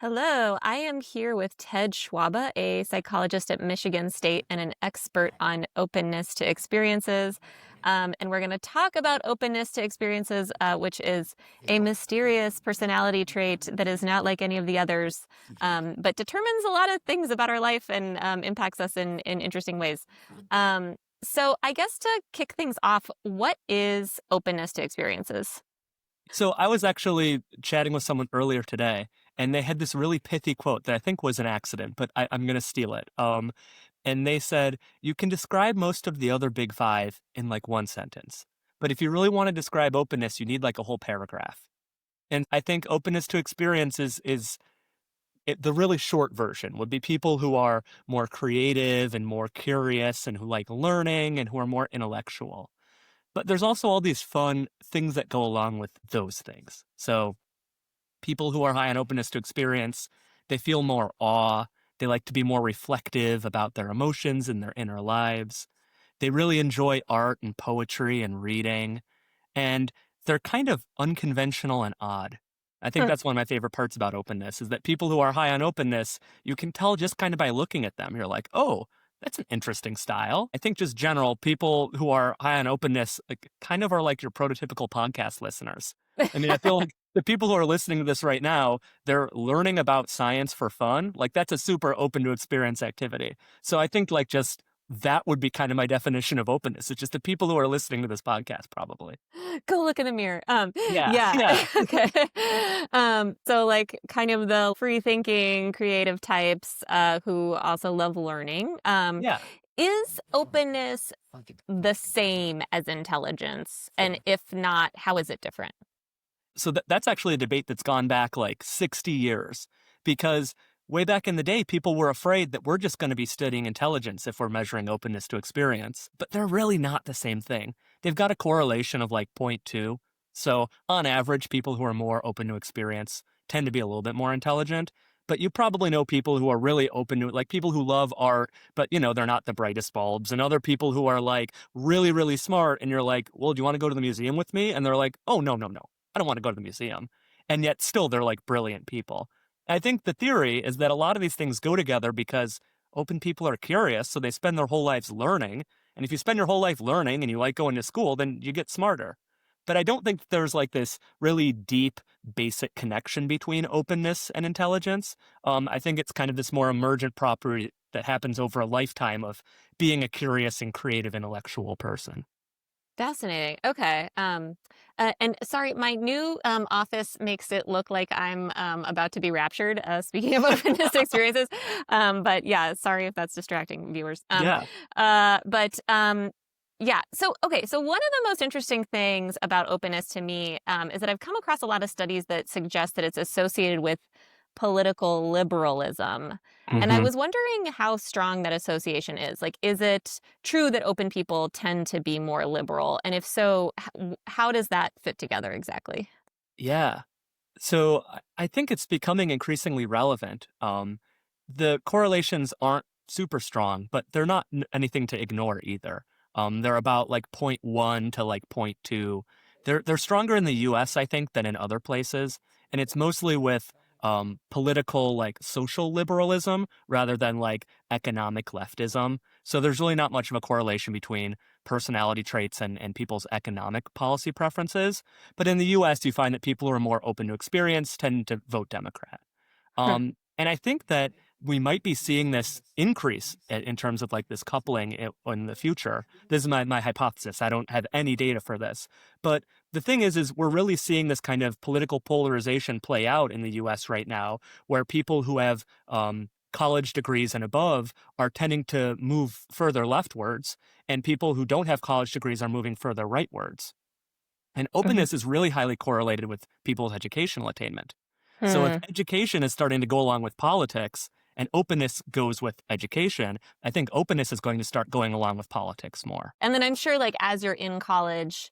Hello, I am here with Ted Schwaba, a psychologist at Michigan State and an expert on openness to experiences. And we're going to talk about openness to experiences, which is a mysterious personality trait that is not like any of the others, but determines a lot of things about our life and impacts us in interesting ways. So, I guess to kick things off, what is openness to experiences? So I was actually chatting with someone earlier today, and they had this really pithy quote that I think was an accident, but I'm going to steal it. And they said, you can describe most of the other big five in like one sentence. But if you really want to describe openness, you need like a whole paragraph. And I think openness to experience the really short version would be people who are more creative and more curious and who like learning and who are more intellectual. But there's also all these fun things that go along with those things. So people who are high on openness to experience, they feel more awe. They like to be more reflective about their emotions and their inner lives. They really enjoy art and poetry and reading. And they're kind of unconventional and odd. I think that's one of my favorite parts about openness is that people who are high on openness, you can tell just kind of by looking at them. You're like, oh, that's an interesting style. I think just general people who are high on openness kind of are like your prototypical podcast listeners. I mean, I feel like the people who are listening to this right now, they're learning about science for fun. Like that's a super open to experience activity. So I think like just that would be kind of my definition of openness. It's just the people who are listening to this podcast, probably. Go look in the mirror. Yeah, Yeah. yeah, Okay. So like kind of the free thinking, creative types, who also love learning. yeah. Is openness the same as intelligence? And if not, how is it different? So that's actually a debate that's gone back like 60 years because way back in the day, people were afraid that we're just going to be studying intelligence if we're measuring openness to experience, but they're really not the same thing. They've got a correlation of like zero point 0.2. So on average, people who are more open to experience tend to be a little bit more intelligent. But you probably know people who are really open to it, like people who love art, but they're not the brightest bulbs, and other people who are like really, really smart. And you're like, well, do you want to go to the museum with me? And they're like, oh, no, no, no. I don't want to go to the museum. And yet still they're like brilliant people. I think the theory is that a lot of these things go together because open people are curious, so they spend their whole lives learning. And if you spend your whole life learning and you like going to school, then you get smarter. But I don't think there's like this really deep, basic connection between openness and intelligence. I think it's kind of this more emergent property that happens over a lifetime of being a curious and creative intellectual person. Fascinating. Okay. And sorry, my new office makes it look like I'm about to be raptured. Speaking of openness experiences, but yeah, sorry if that's distracting viewers. Yeah. Yeah. So okay. So one of the most interesting things about openness to me is that I've come across a lot of studies that suggest that it's associated with political liberalism. And I hmm was wondering how strong that association is. Like, is it true that open people tend to be more liberal? And if so, how does that fit together exactly? Yeah. So I think it's becoming increasingly relevant. The correlations aren't super strong, but they're not anything to ignore either. They're about like zero point 0.1 to like zero point 0.2. They're stronger in the U.S. I think than in other places, and it's mostly with political like social liberalism rather than like economic leftism. So there's really not much of a correlation between personality traits and people's economic policy preferences. But in the US, you find that people who are more open to experience tend to vote Democrat. And I think that we might be seeing this increase in terms of like this coupling in the future. This is my hypothesis. I don't have any data for this. But the thing is we're really seeing this kind of political polarization play out in the US right now, where people who have college degrees and above are tending to move further leftwards, and people who don't have college degrees are moving further rightwards. And Mhm. openness is really highly correlated with people's educational attainment. So if Hmm. education is starting to go along with politics and openness goes with education, I think openness is going to start going along with politics more. And then I'm sure, like, as you're in college,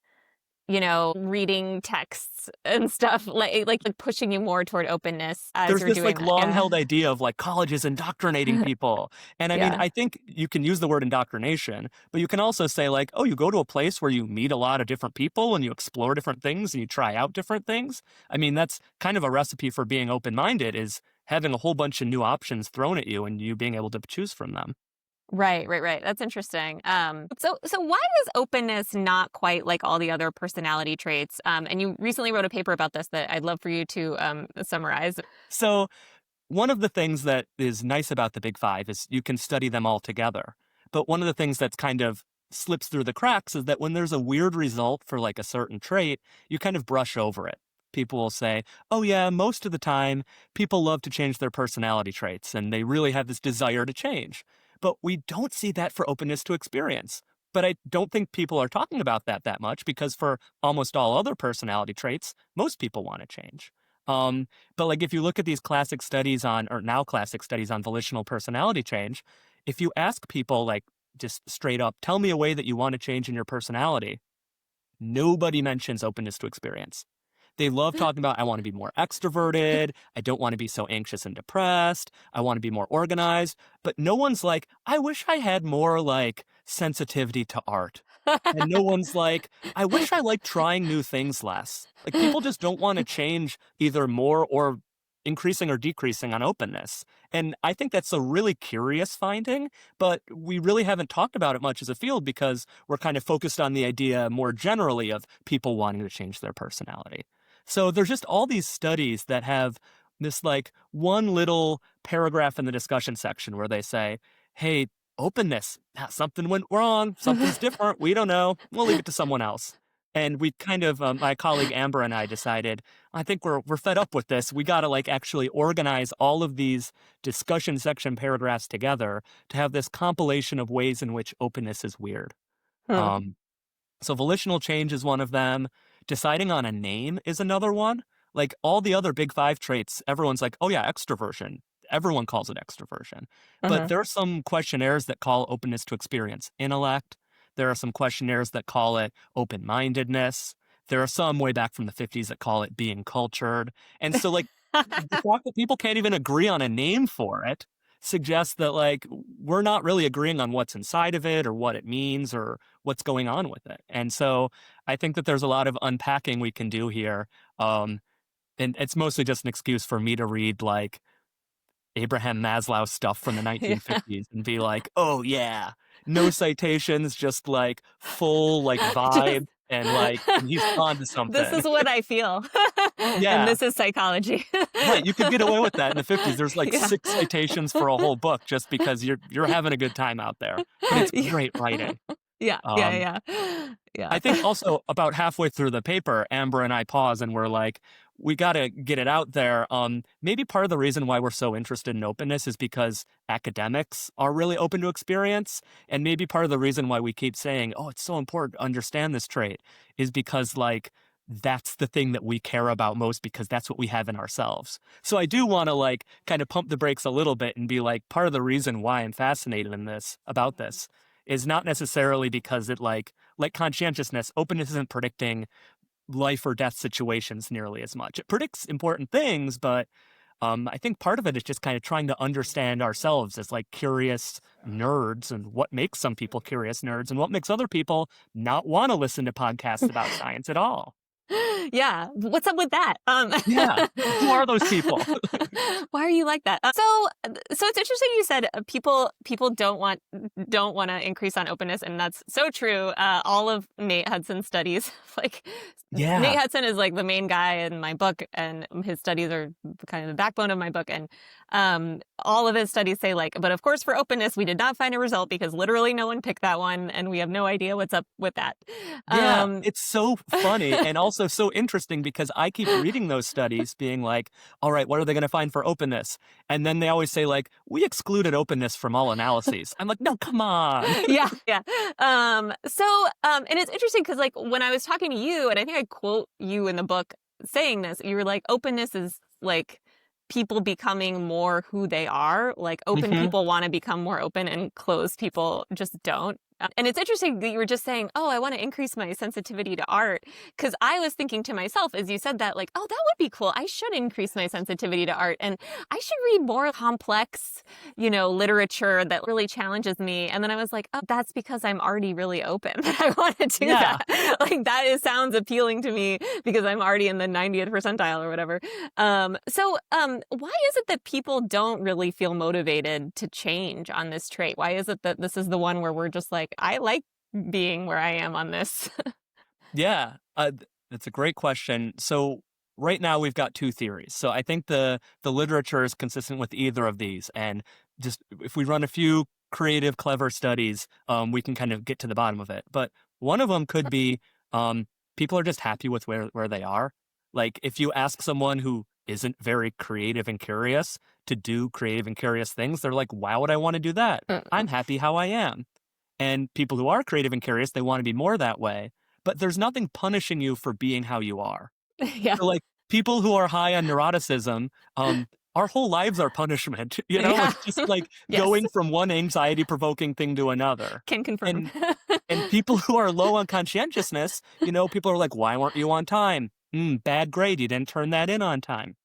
reading texts and stuff, like pushing you more toward openness as There's you're this doing like that. long Yeah. held idea of like college is indoctrinating people. And I mean, Yeah. I think you can use the word indoctrination, but you can also say like, oh, you go to a place where you meet a lot of different people and you explore different things and you try out different things. I mean, that's kind of a recipe for being open minded is having a whole bunch of new options thrown at you and you being able to choose from them. Right. That's interesting. So why is openness not quite like all the other personality traits? And you recently wrote a paper about this that I'd love for you to summarize. So one of the things that is nice about the Big Five is you can study them all together. But one of the things that's kind of slips through the cracks is that when there's a weird result for like a certain trait, you kind of brush over it. People will say, oh, yeah, most of the time people love to change their personality traits and they really have this desire to change. But we don't see that for openness to experience. But I don't think people are talking about that much because for almost all other personality traits, most people want to change. Um, but like if you look at these classic studies on, or now classic studies on volitional personality change, if you ask people like just straight up, tell me a way that you want to change in your personality, nobody mentions openness to experience. They love talking about, I want to be more extroverted. I don't want to be so anxious and depressed. I want to be more organized. But no one's like, I wish I had more like sensitivity to art. And no one's like, I wish I liked trying new things less. Like people just don't want to change either more or increasing or decreasing on openness. And I think that's a really curious finding, but we really haven't talked about it much as a field because we're kind of focused on the idea more generally of people wanting to change their personality. So there's just all these studies that have this like one little paragraph in the discussion section where they say, hey, openness, something went wrong, something's different, we don't know, we'll leave it to someone else. And we kind of, my colleague Amber and I decided, I think we're fed up with this. We got to like actually organize all of these discussion section paragraphs together to have this compilation of ways in which openness is weird. Hmm. Um, so volitional change is one of them. Deciding on a name is another one. Like all the other big five traits, everyone's like, oh yeah, extroversion. Everyone calls it extroversion. But Mhm. there are some questionnaires that call openness to experience intellect. There are some questionnaires that call it open-mindedness. There are some way back from the 50s that call it being cultured. And so like the fact that people can't even agree on a name for it suggests that like we're not really agreeing on what's inside of it or what it means or what's going on with it. And so I think that there's a lot of unpacking we can do here. Um, and it's mostly just an excuse for me to read like Abraham Maslow stuff from the Yeah. 1950s and be like, oh yeah, no citations, just like full like Just vibe and he's on to this something. is what I feel. And Yeah. this is psychology. Right, you could get away with that in the 50s. There's like Yeah. 6 citations for a whole book just because you're having a good time out there, but it's Yeah. great writing. Yeah. Um, Yeah. Yeah. I Yeah. think also about halfway through the paper, Amber and I pause and we're like, we got to get it out there. Maybe part of the reason why we're so interested in openness is because academics are really open to experience. And maybe part of the reason why we keep saying, oh, it's so important to understand this trait is because like that's the thing that we care about most because that's what we have in ourselves. So I do want to like kind of pump the brakes a little bit and be like, part of the reason why I'm fascinated in this about this is not necessarily because it like conscientiousness, openness isn't predicting life or death situations nearly as much. It predicts important things, but I think part of it is just kind of trying to understand ourselves as like curious nerds and what makes some people curious nerds and what makes other people not want to listen to podcasts about science at all. Yeah. What's up with that? Yeah. Who are those people? Why are you like that? So it's interesting you said people don't want to increase on openness, and that's so true. All of Nate Hudson's studies, like Nate Yeah. Hudson is like the main guy in my book, and his studies are kind of the backbone of my book. And all of his studies say like, but of course for openness, we did not find a result because literally no one picked that one, and we have no idea what's up with that. Yeah, Um, it's so funny and also so interesting because I keep reading those studies being like, all right, what are they going to find for openness? And then they always say like, we excluded openness from all analyses. I'm like, no, come on. yeah. And it's interesting because like when I was talking to you, and I think I quote you in the book saying this, you were like, openness is like people becoming more who they are. Like open Hmm. people want to become more open, and closed people just don't. And it's interesting that you were just saying, oh, I want to increase my sensitivity to art. Because I was thinking to myself, as you said that, like, oh, that would be cool. I should increase my sensitivity to art. And I should read more complex, literature that really challenges me. And then I was like, oh, that's because I'm already really open. I want to do Yeah. that. Like, sounds appealing to me because I'm already in the 90th percentile or whatever. Why is it that people don't really feel motivated to change on this trait? Why is it that this is the one where we're just like, I like being where I am on this? Yeah, that's a great question. So right now we've got two theories. So I think the literature is consistent with either of these, and just if we run a few creative, clever studies, we can kind of get to the bottom of it. But one of them could be um, people are just happy with where they are. Like if you ask someone who isn't very creative and curious to do creative and curious things, they're like, why would I want to do that? I'm Mm. happy how I am. And people who are creative and curious, they want to be more that way. But there's nothing punishing you for being how you are. Yeah. So, like, people who are high on neuroticism, our whole lives are punishment, Yeah. It's just like Yes. going from one anxiety-provoking thing to another. Can confirm. And people who are low on conscientiousness, people are like, "Why weren't you on time? Bad grade, you didn't turn that in on time."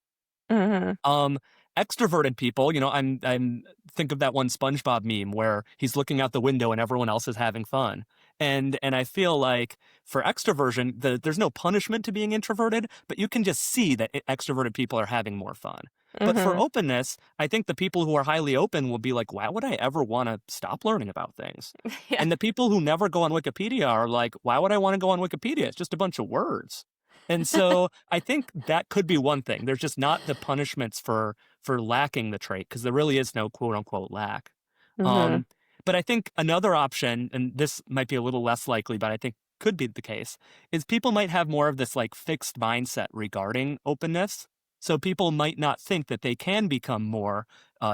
Hmm. Um, Extroverted people, I'm think of that one SpongeBob meme where he's looking out the window and everyone else is having fun. And I feel like for extroversion, there's no punishment to being introverted, but you can just see that extroverted people are having more fun. But for Hmm. openness, I think the people who are highly open will be like, why would I ever want to stop learning about things? Yeah. And the people who never go on Wikipedia are like, why would I want to go on Wikipedia? It's just a bunch of words. And so I think that could be one thing. There's just not the punishments for lacking the trait because there really is no quote unquote lack. Hmm. Um, but I think another option, and this might be a little less likely, but I think could be the case, is people might have more of this like fixed mindset regarding openness. So people might not think that they can become more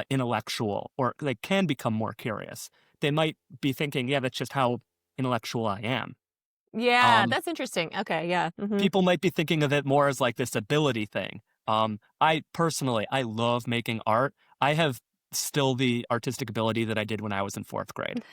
intellectual or they can become more curious. They might be thinking, yeah, that's just how intellectual I am. Yeah, Um, that's interesting. Okay, yeah. Hmm. People might be thinking of it more as like this ability thing. I personally, I love making art. I have still the artistic ability that I did when I was in fourth grade.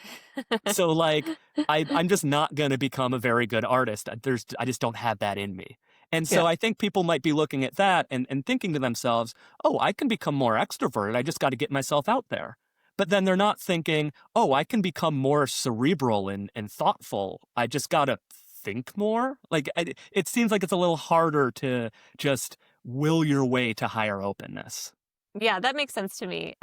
So like, I'm just not going to become a very good artist. I just don't have that in me. And Yeah. so I think people might be looking at that and thinking to themselves, oh, I can become more extroverted. I just got to get myself out there. But then they're not thinking, oh, I can become more cerebral and thoughtful. I just got to think more. Like, it seems like it's a little harder to just will your way to higher openness. Yeah, that makes sense to me.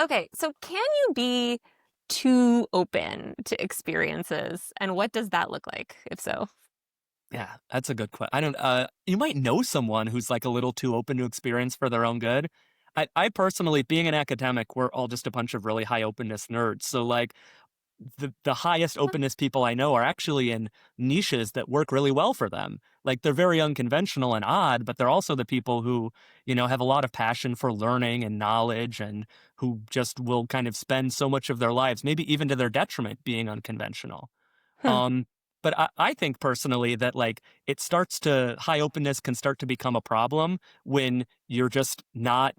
Okay, so can you be too open to experiences, and what does that look like, if so? Yeah, that's a good question. I don't you might know someone who's like a little too open to experience for their own good. I personally, being an academic, we're all just a bunch of really high openness nerds. So like the highest openness people I know are actually in niches that work really well for them. Like they're very unconventional and odd, but they're also the people who, have a lot of passion for learning and knowledge and who just will kind of spend so much of their lives, maybe even to their detriment, being unconventional. Hmm. Um, but I think personally that like high openness can start to become a problem when you're just not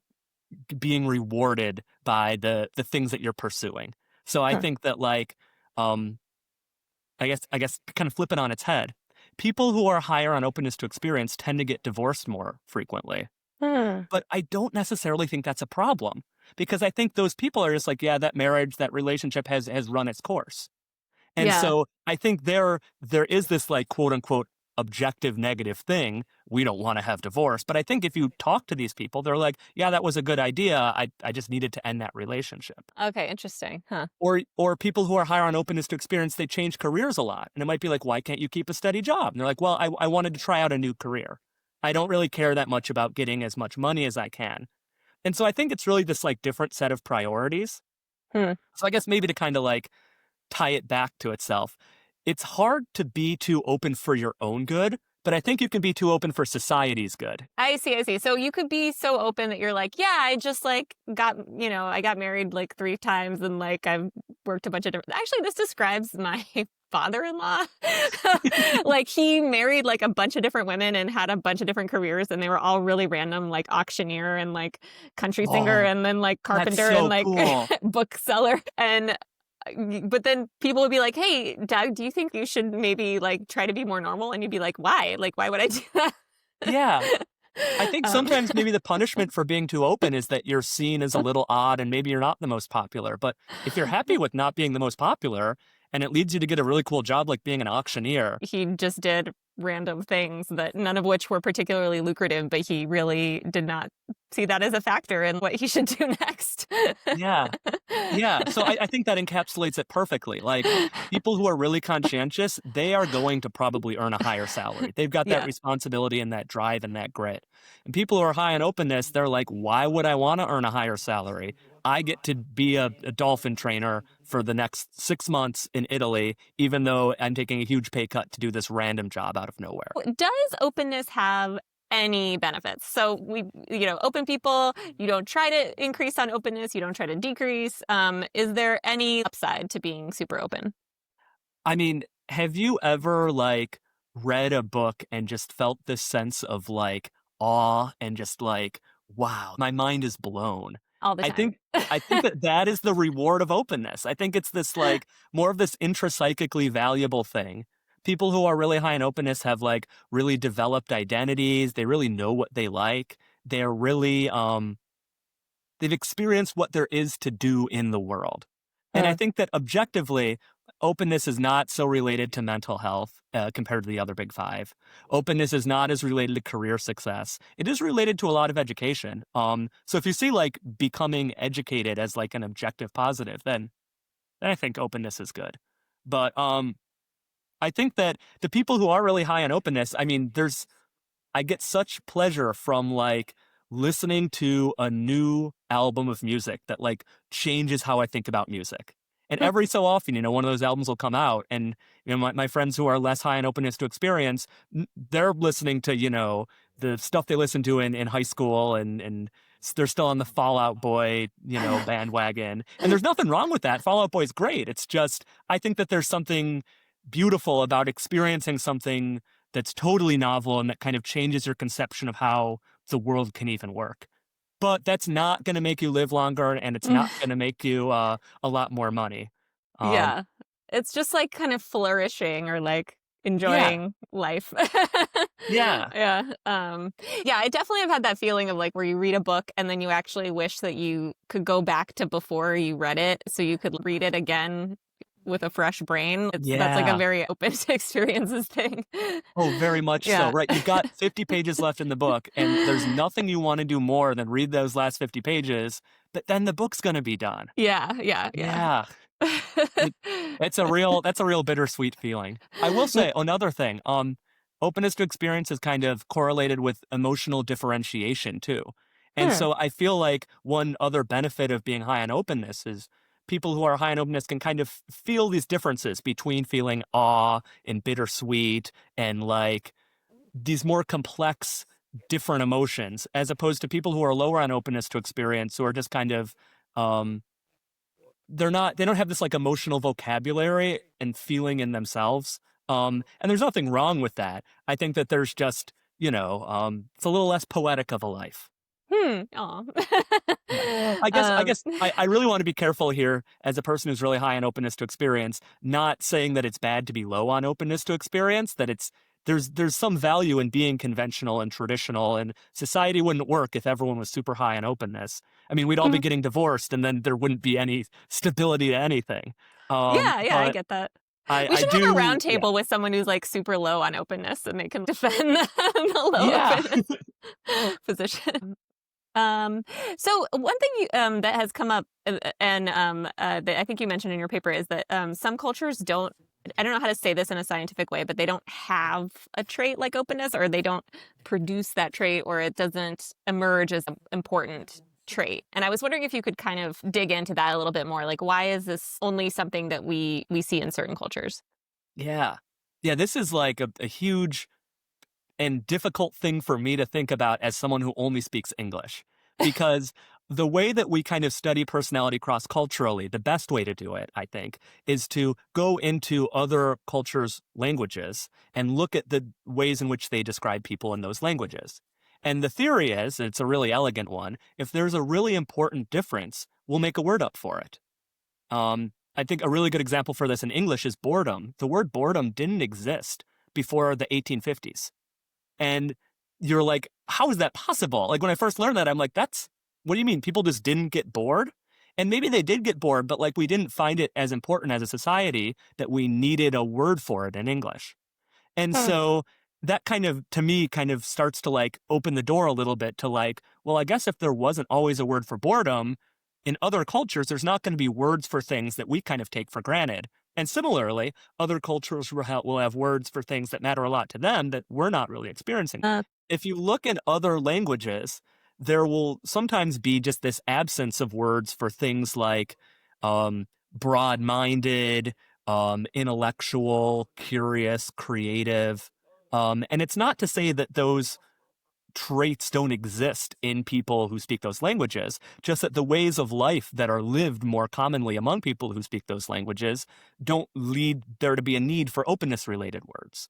being rewarded by the things that you're pursuing. So I Hmm. think that like um I guess kind of flip it on its head. People who are higher on openness to experience tend to get divorced more frequently. Hmm. But I don't necessarily think that's a problem because I think those people are just like, yeah, that marriage, that relationship has run its course. And Yeah. so I think there is this like quote unquote objective negative thing. We don't want to have divorce. But I think if you talk to these people, they're like, yeah, that was a good idea. I just needed to end that relationship. Okay, interesting. Huh. Or people who are higher on openness to experience, they change careers a lot. And it might be like, why can't you keep a steady job? And they're like, well, I wanted to try out a new career. I don't really care that much about getting as much money as I can. And so I think it's really this like different set of priorities. Hmm. So I guess maybe to kind of like tie it back to itself. It's hard to be too open for your own good, but I think you can be too open for society's good. I see, I see. So you could be so open that you're like, yeah, I just like I got married like 3 times and like I've worked a bunch of different. Actually, this describes my father-in-law. Like he married like a bunch of different women and had a bunch of different careers and they were all really random, like auctioneer and like country singer Oh, and then like that's carpenter and so like cool. bookseller. And But then people would be like, "Hey, Doug, do you think you should maybe like try to be more normal?" And you'd be like, "Why? Like, why would I do that?" Yeah. I think Um, sometimes maybe the punishment for being too open is that you're seen as a little odd and maybe you're not the most popular. But if you're happy with not being the most popular and it leads you to get a really cool job like being an auctioneer, he just did random things that none of which were particularly lucrative, but he really did not see that as a factor in what he should do next. yeah. Yeah, so I think that encapsulates it perfectly. Like, people who are really conscientious, they are going to probably earn a higher salary. They've got that Yeah. responsibility and that drive and that grit. And people who are high on openness, they're like, why would I want to earn a higher salary? I get to be a dolphin trainer for the next 6 months in Italy, even though I'm taking a huge pay cut to do this random job out of nowhere. Does openness have any benefits? So open people, you don't try to increase on openness, you don't try to decrease. Is there any upside to being super open? I mean, have you ever like read a book and just felt this sense of like awe and just like, wow, my mind is blown? All the I time. think I think that that is the reward of openness. I think it's this like more of this intrapsychically valuable thing. People who are really high in openness have like really developed identities. They really know what they like. They're really they've experienced what there is to do in the world. And I Uh, think that objectively, openness is not so related to mental health compared to the other big five. Openness is not as related to career success. It is related to a lot of education. So if you see like becoming educated as like an objective positive, then I think openness is good. But I think that the people who are really high on openness, I mean, I get such pleasure from like listening to a new album of music that like changes how I think about music. And every so often, one of those albums will come out and, my friends who are less high in openness to experience, they're listening to, the stuff they listened to in high school and they're still on the Fall Out Boy, bandwagon. And there's nothing wrong with that. Fall Out Boy is great. It's just, I think that there's something beautiful about experiencing something that's totally novel and that kind of changes your conception of how the world can even work. But that's not going to make you live longer and it's not going to make you a lot more money. Um, yeah. It's just like kind of flourishing or like yeah, enjoying life. yeah, Yeah. Yeah, I definitely have had that feeling of like where you read a book and then you actually wish that you could go back to before you read it so you could read it again with a fresh brain. That's like a yeah. very open to experiences thing. Oh, very much so. Yeah. Right. You've got 50 pages left in the book, and there's nothing you want to do more than read those last 50 pages, but then the book's going to be done. Yeah, yeah, yeah. Yeah. It, that's a real bittersweet feeling. I will say another thing, openness to experience is kind of correlated with emotional differentiation too. And Hmm. so I feel like one other benefit of being high on openness is people who are high on openness can kind of feel these differences between feeling awe and bittersweet and like these more complex different emotions as opposed to people who are lower on openness to experience who are just kind of um they don't have this like emotional vocabulary and feeling in themselves. And there's nothing wrong with that. I think that there's just, it's a little less poetic of a life. Hmm. Aw. Yeah. I Um, guess I really want to be careful here as a person who's really high on openness to experience, not saying that it's bad to be low on openness to experience, that there's some value in being conventional and traditional, and society wouldn't work if everyone was super high on openness. I mean, we'd all be mhm. getting divorced and then there wouldn't be any stability to anything. Yeah, yeah, I But get that. I We I should have a round do, yeah. table with someone who's like super low on openness and they can defend the low Yeah. openness position. Um, so one thing that has come up and that I think you mentioned in your paper is that some cultures don't, I don't know how to say this in a scientific way, but they don't have a trait like openness, or they don't produce that trait, or it doesn't emerge as an important trait. And I was wondering if you could kind of dig into that a little bit more. Like, why is this only something that we see in certain cultures? Yeah. Yeah, this is like a huge and difficult thing for me to think about as someone who only speaks English. Because the way that we kind of study personality cross culturally, the best way to do it, I think, is to go into other cultures' languages and look at the ways in which they describe people in those languages. And the theory is, and it's a really elegant one, if there's a really important difference, we'll make a word up for it. I think a really good example for this in English is boredom. The word boredom didn't exist before the 1850s. And you're like, how is that possible? Like when I first learned that, I'm like, what do you mean? People just didn't get bored? And maybe they did get bored, but like we didn't find it as important as a society that we needed a word for it in English. And Hmm. so that kind of, to me, kind of starts to like open the door a little bit to like, well, I guess if there wasn't always a word for boredom, in other cultures, there's not going to be words for things that we kind of take for granted. And similarly, other cultures will have words for things that matter a lot to them that we're not really experiencing. Uh, If you look in other languages, there will sometimes be just this absence of words for things like broad-minded, intellectual, curious, creative. And it's not to say that those traits don't exist in people who speak those languages, just that the ways of life that are lived more commonly among people who speak those languages don't lead there to be a need for openness related words.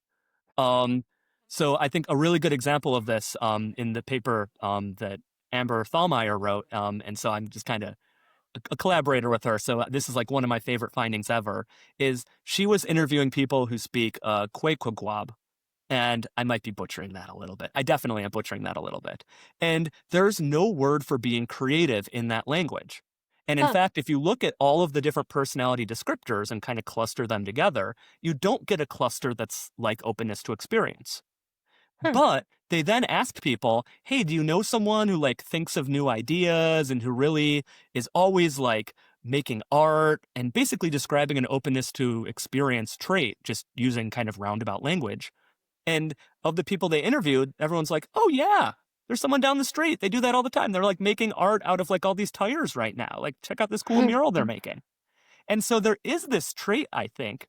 Um, so I think a really good example of this in the paper that Amber Thalmeyer wrote, and so I'm just kind of a collaborator with her. So this is like one of my favorite findings ever, is she was interviewing people who speak Kwekwagwab, and I might be butchering that a little bit. I definitely am butchering that a little bit. And there's no word for being creative in that language. And in huh. fact, if you look at all of the different personality descriptors and kind of cluster them together, you don't get a cluster that's like openness to experience. Hmm. But they then ask people, hey, do you know someone who like thinks of new ideas and who really is always like making art and basically describing an openness to experience trait, just using kind of roundabout language? And of the people they interviewed, everyone's like, oh, yeah, there's someone down the street. They do that all the time. They're like making art out of like all these tires right now. Like, check out this cool mural they're making. And so there is this trait, I think,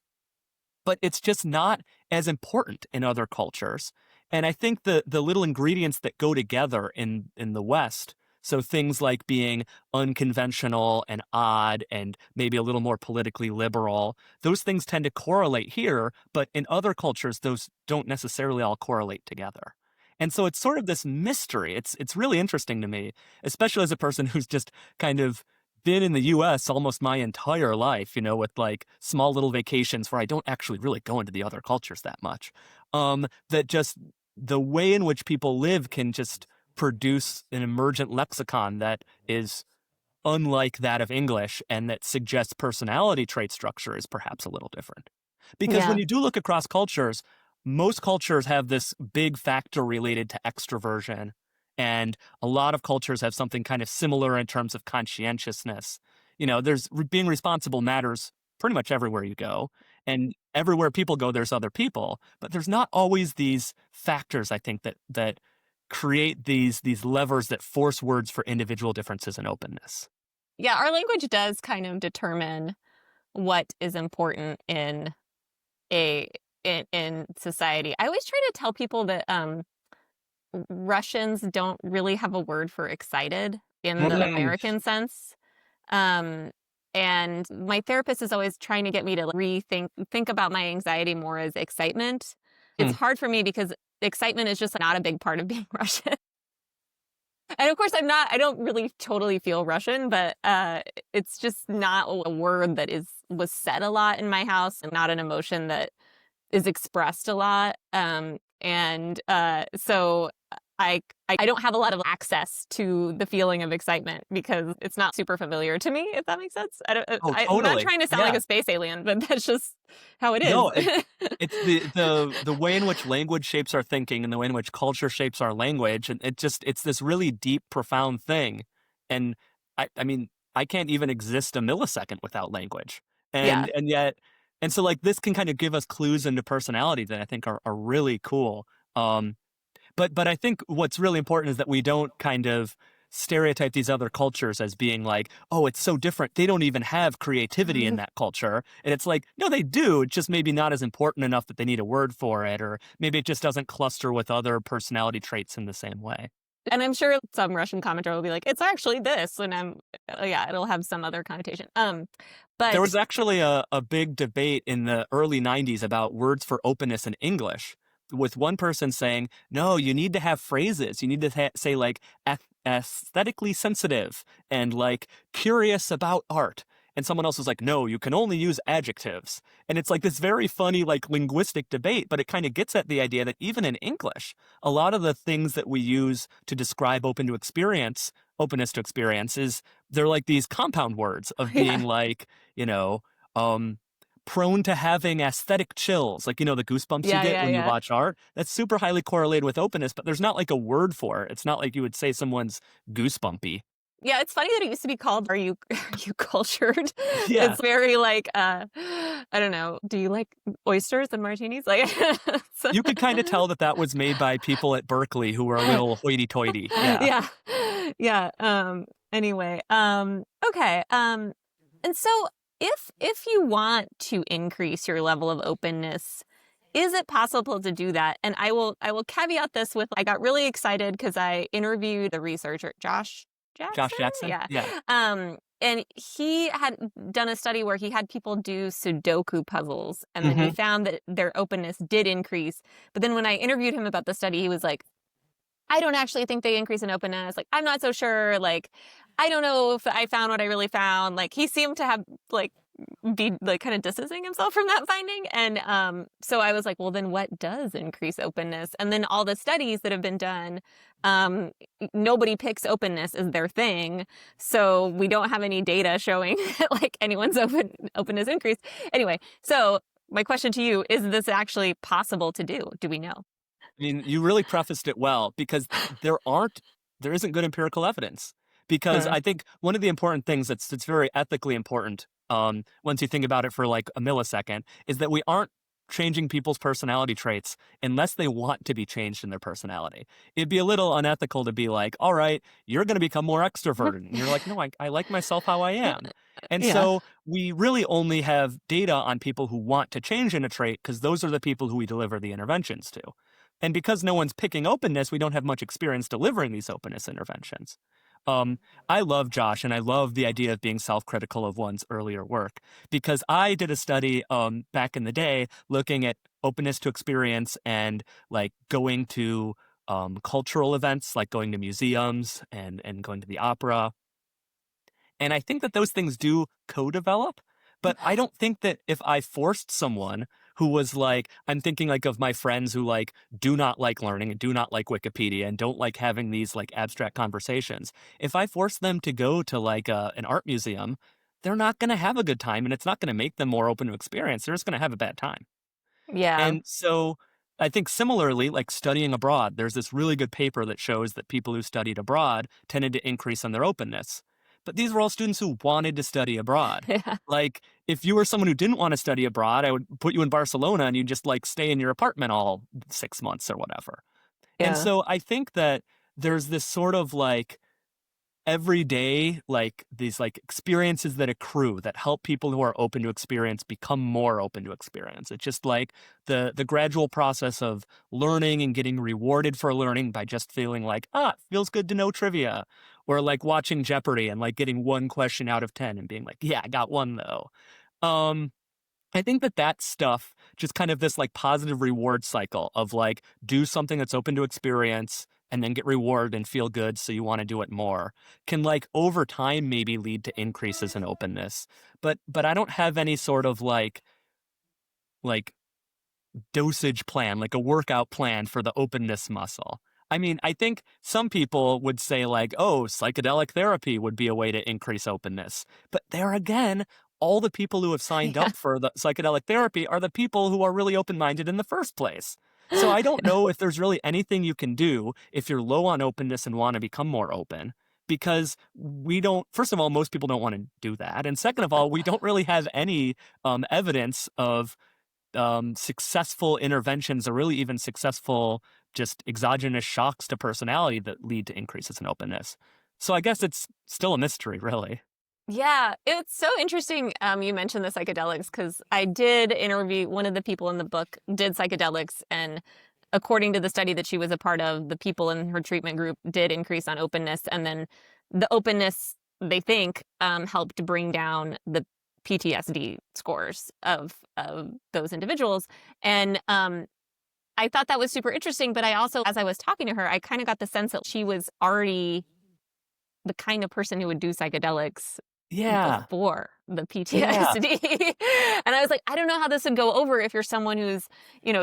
but it's just not as important in other cultures. And I think the little ingredients that go together in the West, so things like being unconventional and odd and maybe a little more politically liberal, those things tend to correlate here, but in other cultures, those don't necessarily all correlate together. And so it's sort of this mystery. It's really interesting to me, especially as a person who's just kind of been in the US almost my entire life, with like small little vacations where I don't actually really go into the other cultures that much. That just the way in which people live can just produce an emergent lexicon that is unlike that of English and that suggests personality trait structure is perhaps a little different. Because when Yeah. you do look across cultures, most cultures have this big factor related to extroversion. And a lot of cultures have something kind of similar in terms of conscientiousness. There's being responsible matters pretty much everywhere you go. And everywhere people go, there's other people. But there's not always these factors, I think, that create these levers that force words for individual differences and openness. Yeah, our language does kind of determine what is important a in society. I always try to tell people that Russians don't really have a word for excited in the Mm. American sense. Um, and my therapist is always trying to get me to think about my anxiety more as excitement. It's Hmm. hard for me because excitement is just not a big part of being Russian. And of course, I don't really totally feel Russian, but it's just not a word that was said a lot in my house and not an emotion that is expressed a lot. So I don't have a lot of access to the feeling of excitement because it's not super familiar to me, if that makes sense. Oh, I'm not totally. trying to sound like Yeah. a space alien, but that's just how it is. No, it's the way in which language shapes our thinking and the way in which culture shapes our language, and it's this really deep, profound thing. And I mean, I can't even exist a millisecond without language. Yeah. And yet, and so like this can kind of give us clues into personality that I think are really cool. Um, but I think what's really important is that we don't kind of stereotype these other cultures as being like, oh, it's so different. They don't even have creativity in that culture. And it's like, no, they do. It's just maybe not as important enough that they need a word for it, or maybe it just doesn't cluster with other personality traits in the same way. And I'm sure some Russian commenter will be like, it's actually this. And yeah, it'll have some other connotation. There But was actually a big debate in the early 90s about words for openness in English, with one person saying, no, you need to have phrases. You need to say like aesthetically sensitive and like curious about art. And someone else was like, no, you can only use adjectives. And it's like this very funny, like linguistic debate, but it kind of gets at the idea that even in English, a lot of the things that we use to describe openness to experience is they're like these compound words of being Yeah. like, you know, um, prone to having aesthetic chills, like, the goosebumps you Yeah, get yeah, when you yeah. watch art. That's super highly correlated with openness, but there's not like a word for it. It's not like you would say someone's goosebumpy. Yeah, it's funny that it used to be called "Are you are you cultured?" Yeah. It's very like, I don't know, do you like oysters and martinis? Like, so You could kind of tell that that was made by people at Berkeley who were a little hoity-toity. Yeah. yeah. Yeah, anyway, okay, and so if you want to increase your level of openness, is it possible to do that? And I will caveat this with I got really excited because I interviewed the researcher, Josh Josh Jackson? Jackson? Yeah. Yeah. And he had done a study where he had people do Sudoku puzzles, and then he Hmm. found that their openness did increase. But then when I interviewed him about the study, he was like, I don't actually think they increase in openness. Like, I'm not so sure. Like, I don't know if I found what I really found. Like, he seemed to have like be like kind of distancing himself from that finding. And so I was like, well, then what does increase openness? And then all the studies that have been done, um, nobody picks openness as their thing. So we don't have any data showing that like anyone's openness increased. Anyway, so my question to you is this actually possible to do? Do we know? I mean, you really prefaced it well because there isn't good empirical evidence. Because Huh. I think one of the important things that's very ethically important, once you think about it for like a millisecond, is that we aren't changing people's personality traits unless they want to be changed in their personality. It'd be a little unethical to be like, all right, you're going to become more extroverted. And you're like, no, I like myself how I am. And Yeah. so we really only have data on people who want to change in a trait because those are the people who we deliver the interventions to. And because no one's picking openness, we don't have much experience delivering these openness interventions. Um, I love Josh and I love the idea of being self-critical of one's earlier work because I did a study back in the day looking at openness to experience and like going to cultural events, like going to museums and going to the opera. And I think that those things do co-develop, but I don't think that if I forced someone who was like, I'm thinking like of my friends who like do not like learning and do not like Wikipedia and don't like having these like abstract conversations. If I force them to go to like an art museum, they're not going to have a good time and it's not going to make them more open to experience. They're just going to have a bad time. Yeah. And so I think similarly, like studying abroad, there's this really good paper that shows that people who studied abroad tended to increase on their openness. But these were all students who wanted to study abroad. Yeah. Like, if you were someone who didn't want to study abroad, I would put you in Barcelona and you just like stay in your apartment all 6 months or whatever. And Yeah. so I think that there's this sort of like every day like these like experiences that accrue that help people who are open to experience become more open to experience. It's just like the gradual process of learning and getting rewarded for learning by just feeling like, it feels good to know trivia, or like watching Jeopardy and like getting one question out of 10 and being like, yeah, I got one though. um I think that that stuff, just kind of this like positive reward cycle of like do something that's open to experience and then get rewarded and feel good so you want to do it more, can like over time maybe lead to increases in openness. But I don't have any sort of like dosage plan, like a workout plan for the openness muscle. I mean, I think some people would say, like, oh, psychedelic therapy would be a way to increase openness. But there again, all the people who have signed Yeah. up for the psychedelic therapy are the people who are really open minded in the first place. So I don't know if there's really anything you can do if you're low on openness and want to become more open. Because we don't, first of all, most people don't want to do that. And second of all, we don't really have any evidence of successful interventions or really even successful just exogenous shocks to personality that lead to increases in openness. So I guess it's still a mystery, really. Yeah, it's so interesting. You mentioned the psychedelics because I did interview one of the people in the book did psychedelics, and according to the study that she was a part of, the people in her treatment group did increase on openness, and then the openness they think helped bring down the PTSD scores of those individuals, and I thought that was super interesting. But I also, as I was talking to her, I kind of got the sense that she was already the kind of person who would do psychedelics Yeah. before the Yeah. PTSD. And I was like, I don't know how this would go over if you're someone who's,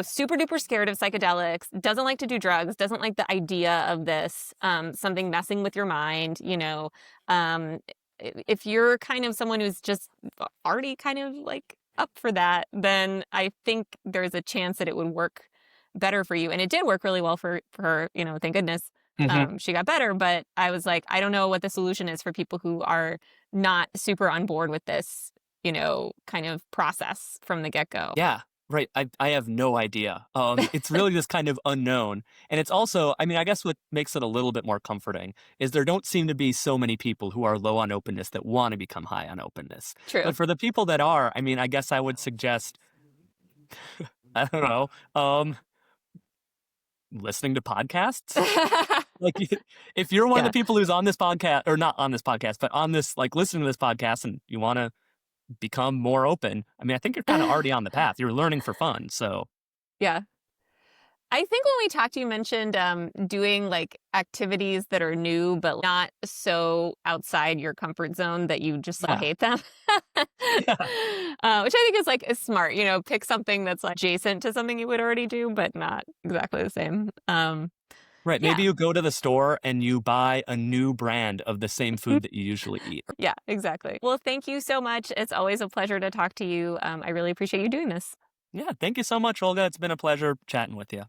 super duper scared of psychedelics, doesn't like to do drugs, doesn't like the idea of this, something messing with your mind. Um, if you're kind of someone who's just already kind of like up for that, then I think there's a chance that it would work better for you. And it did work really well for her, thank goodness. Hmm. She got better, but I was like, I don't know what the solution is for people who are not super on board with this, kind of process from the get-go. Yeah. Right. I have no idea. It's really just kind of unknown. And it's also, I mean, I guess what makes it a little bit more comforting is there don't seem to be so many people who are low on openness that want to become high on openness. True. But for the people that are, I mean, I guess I would suggest, I don't know, listening to podcasts. Like, if you're one of the Yeah. people who's on this podcast, or not on this podcast, but on this, like, listening to this podcast and you want to become more open, I mean, I think you're kind of already on the path. You're learning for fun. So, Yeah. I think when we talked, you mentioned doing like activities that are new, but not so outside your comfort zone that you just all yeah. hate them. Yeah. Which I think is smart. Pick something that's like adjacent to something you would already do, but not exactly the same. Right. Yeah, Maybe you go to the store and you buy a new brand of the same food that you usually eat. yeah, exactly. Well, thank you so much. It's always a pleasure to talk to you. I really appreciate you doing this. Yeah. Thank you so much, Olga. It's been a pleasure chatting with you.